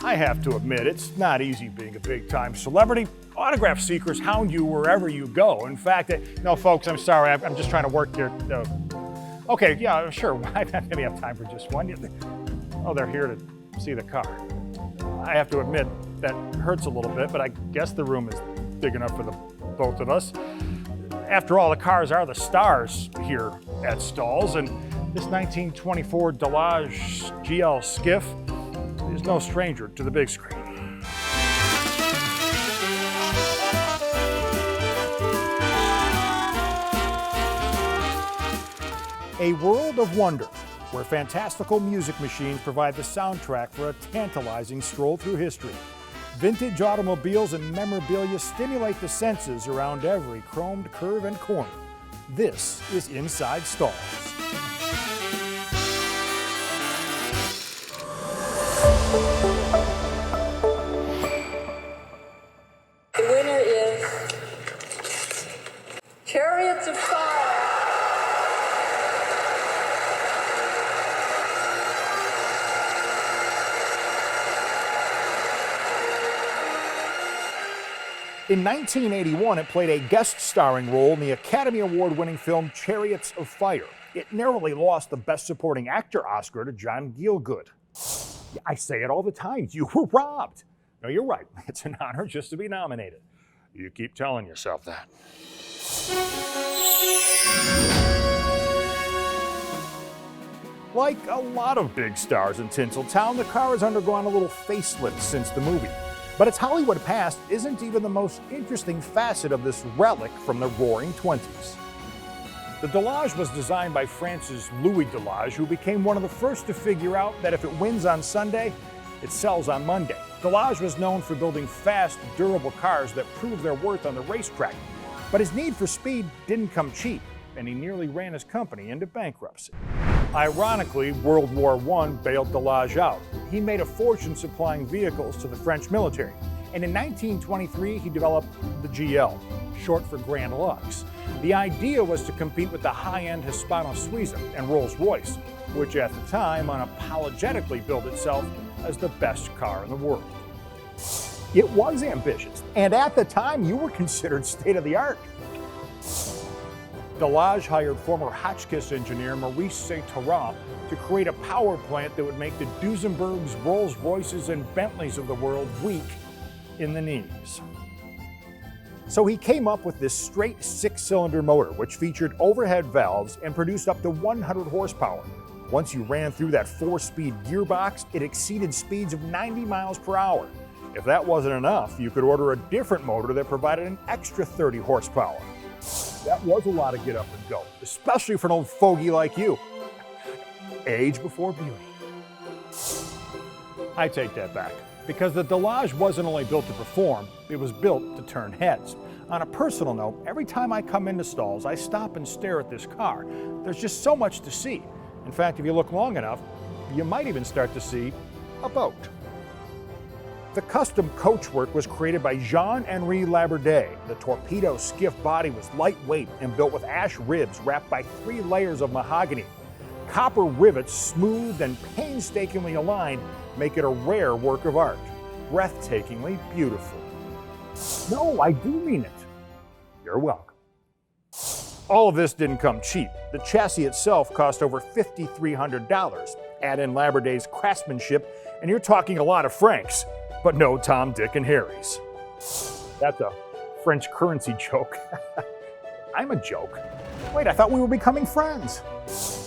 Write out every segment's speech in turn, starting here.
I have to admit, it's not easy being a big-time celebrity. Autograph seekers hound you wherever you go. In fact, no, folks, I'm sorry. I'm just trying to work here. Okay, yeah, sure. Maybe I have time for just one. Oh, they're here to see the car. I have to admit, that hurts a little bit, but I guess the room is big enough for the both of us. After all, the cars are the stars here at Stahl's, and this 1924 Delage GL skiff is no stranger to the big screen. A world of wonder, where fantastical music machines provide the soundtrack for a tantalizing stroll through history. Vintage automobiles and memorabilia stimulate the senses around every chromed curve and corner. This is Inside Stahl's. The winner is Chariots of Fire. In 1981, it played a guest starring role in the Academy Award-winning film Chariots of Fire. It narrowly lost the Best Supporting Actor Oscar to John Gielgud. I say it all the time, you were robbed. No, you're right. It's an honor just to be nominated. You keep telling yourself that. Like a lot of big stars in Tinseltown, the car has undergone a little facelift since the movie. But its Hollywood past isn't even the most interesting facet of this relic from the Roaring '20s. The Delage was designed by France's Louis Delage, who became one of the first to figure out that if it wins on Sunday, it sells on Monday. Delage was known for building fast, durable cars that proved their worth on the racetrack. But his need for speed didn't come cheap, and he nearly ran his company into bankruptcy. Ironically, World War I bailed Delage out. He made a fortune supplying vehicles to the French military. And in 1923, he developed the GL, short for Grand Lux. The idea was to compete with the high-end Hispano-Suiza and Rolls-Royce, which at the time unapologetically billed itself as the best car in the world. It was ambitious, and at the time, you were considered state-of-the-art. Delage hired former Hotchkiss engineer Maurice Saint-Laurent to create a power plant that would make the Duesenbergs, Rolls-Royces, and Bentleys of the world weak in the knees. So he came up with this straight 6-cylinder motor, which featured overhead valves and produced up to 100 horsepower. Once you ran through that 4-speed gearbox, it exceeded speeds of 90 miles per hour. If that wasn't enough, you could order a different motor that provided an extra 30 horsepower. That was a lot of get up and go, especially for an old fogey like you. Age before beauty. I take that back, because the Delage wasn't only built to perform, it was built to turn heads. On a personal note, every time I come into Stahl's, I stop and stare at this car. There's just so much to see. In fact, if you look long enough, you might even start to see a boat. The custom coachwork was created by Jean-Henri Laborde. The torpedo skiff body was lightweight and built with ash ribs wrapped by 3 layers of mahogany. Copper rivets, smooth and painstakingly aligned, make it a rare work of art. Breathtakingly beautiful. No, I do mean it. You're welcome. All of this didn't come cheap. The chassis itself cost over $5,300. Add in Laborde's craftsmanship, and you're talking a lot of francs. But no Tom, Dick, and Harry's. That's a French currency joke. I'm a joke. Wait, I thought we were becoming friends.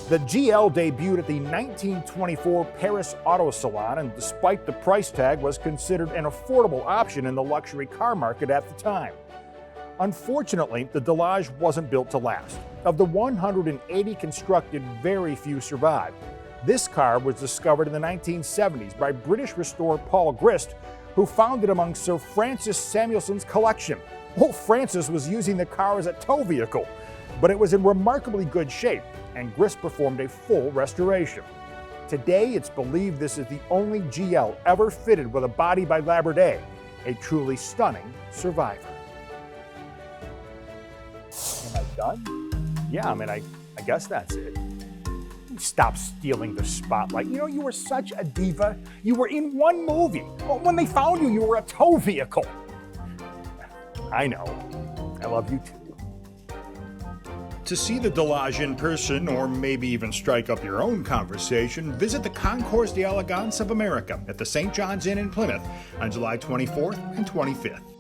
The GL debuted at the 1924 Paris Auto Salon, and despite the price tag, was considered an affordable option in the luxury car market at the time. Unfortunately, the Delage wasn't built to last. Of the 180 constructed, very few survived. This car was discovered in the 1970s by British restorer Paul Grist, who found it among Sir Francis Samuelson's collection. Old Francis was using the car as a tow vehicle, but it was in remarkably good shape, and Grist performed a full restoration. Today, it's believed this is the only GL ever fitted with a body by Laborde, a truly stunning survivor. Am I done? Yeah, I guess that's it. Stop stealing the spotlight. You know, you were such a diva. You were in one movie. Well, when they found you, you were a tow vehicle. I know. I love you too. To see the Delage in person, or maybe even strike up your own conversation, visit the Concours d'Elegance of America at the St. John's Inn in Plymouth on July 24th and 25th.